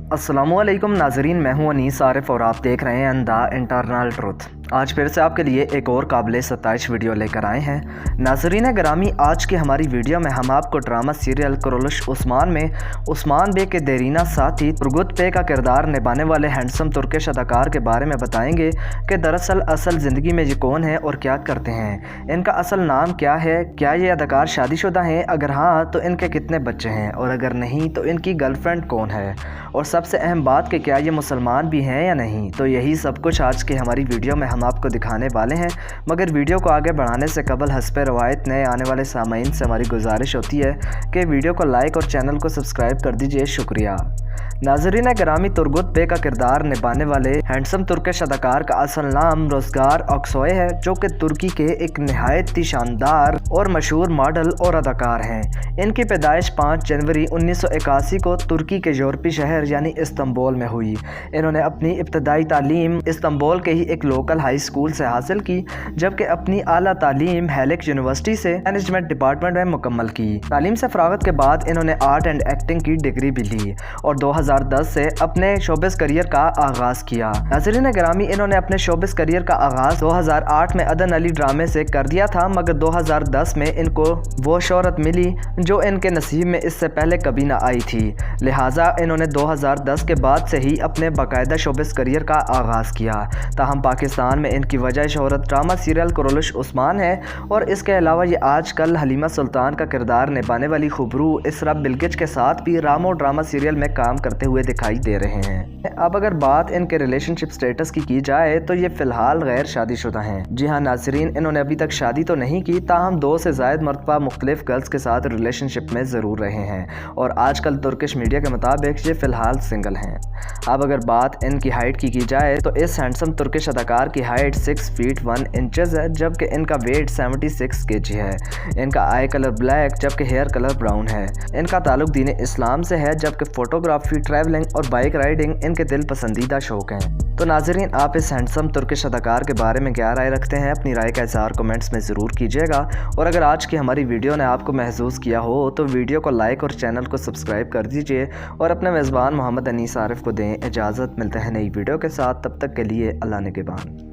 अस्सलामुअलैकुम नाजरीन, मैं हूं अनीस आरिफ और आप देख रहे हैं द इंटरनल ट्रुथ। आज फिर से आपके लिए एक और काबिल सताइश वीडियो लेकर आए हैं। नाजरीन ग्रामी, आज की हमारी वीडियो में हम आपको ड्रामा सीरियल कुरुलुश उस्मान में उस्मान बे के देरीना साथी तुर्गुत पे का किरदार निभाने वाले हैंडसम तुर्किश अदाकार के बारे में बताएंगे कि दरअसल असल ज़िंदगी में ये कौन है और क्या करते हैं। इनका असल नाम क्या है, क्या ये अदाकार शादीशुदा हैं, अगर हाँ तो इनके कितने बच्चे हैं, और अगर नहीं तो इनकी गर्लफ्रेंड कौन है, और सबसे अहम बात कि क्या ये मुसलमान भी हैं या नहीं। तो यही सब कुछ आज की हमारी वीडियो में हम आपको दिखाने वाले हैं। मगर वीडियो को आगे बढ़ाने से कबल हस्ब रवायत नए आने वाले सामाईन से हमारी गुजारिश होती है कि वीडियो को लाइक और चैनल को सब्सक्राइब कर दीजिए। शुक्रिया। नाजरीन ग्रामी, तुर्गुत बे का किरदार निभाने वाले हैंडसम तुर्किश अदाकार का असल नाम रोजगार अक्सोय है, जो कि तुर्की के एक नहायत ही शानदार और मशहूर मॉडल और अदाकार हैं। इनकी पैदाइश 5 जनवरी 1981 को तुर्की के यूरोपी शहर यानी इस्तांबुल में हुई। इन्होंने अपनी इब्तदाई तालीम इस्तांबुल के ही एक लोकल हाई स्कूल से हासिल की, जबकि अपनी आला तालीम हेलिक यूनिवर्सिटी से मैनेजमेंट डिपार्टमेंट में मुकम्मल की। तालीम से फरागत के बाद इन्होंने आर्ट एंड एक्टिंग की डिग्री भी ली और 2010 से अपने शोबिस करियर का आगाज़ किया। नाज़रीन ग्रामी, इन्होंने अपने शोबिस करियर का आगाज़ 2008 में अदन अली ड्रामे से कर दिया था, मगर 2010 में इनको वो शोहरत मिली जो इनके नसीब में इससे पहले कभी ना आई थी। लिहाजा इन्होंने 2010 के बाद से ही अपने बाकायदा शोबिस करियर का आगाज़ किया। ताहम पाकिस्तान में इनकी वजह शोहरत ड्रामा सीरियल कुरुलुश उस्मान है, और इसके अलावा ये आजकल हलीमा सुल्तान का किरदार निभाने वाली खुबरू इसरा बिल्किच के साथ भी रामो ड्रामा सीरियल में काम करते हुए दिखाई दे रहे हैं। अब अगर बात इनके रिलेशनशिप स्टेटस की जाए तो ये फ़िलहाल गैर शादीशुदा हैं। जी हाँ नाजरीन, इन्होंने अभी तक शादी तो नहीं की, ताहम 2 से ज़ायद मरतबा मुख्तलिफ गर्ल्स के साथ रिलेशनशिप में ज़रूर रहे हैं, और आजकल तुर्किश मीडिया के मुताबिक ये फ़िलहाल सिंगल हैं। अब अगर बात इनकी हाइट की जाए तो इस हैंडसम तुर्किश अदाकार की हाइट 6 फीट 1 इंचज़ है, जबकि इनका वेट 76 kg है। इनका आई कलर ब्लैक जबकि हेयर कलर ब्राउन है। इनका ताल्लुक दीन इस्लाम से है, जबकि फ़ोटोग्राफी, ट्रैवलिंग और बाइक राइडिंग इनके दिल पसंदीदा शौक़ हैं। तो नाजरीन, आप इस हैंडसम तुर्किश अदाकार के बारे में क्या राय रखते हैं? अपनी राय का इज़हार कमेंट्स में ज़रूर कीजिएगा, और अगर आज की हमारी वीडियो ने आपको महसूस किया हो तो वीडियो को लाइक और चैनल को सब्सक्राइब कर दीजिए, और अपने मेज़बान मोहम्मद अनीस आरिफ को दें इजाज़त। मिलते हैं नई वीडियो के साथ, तब तक के लिए अल्लाह निगहबान।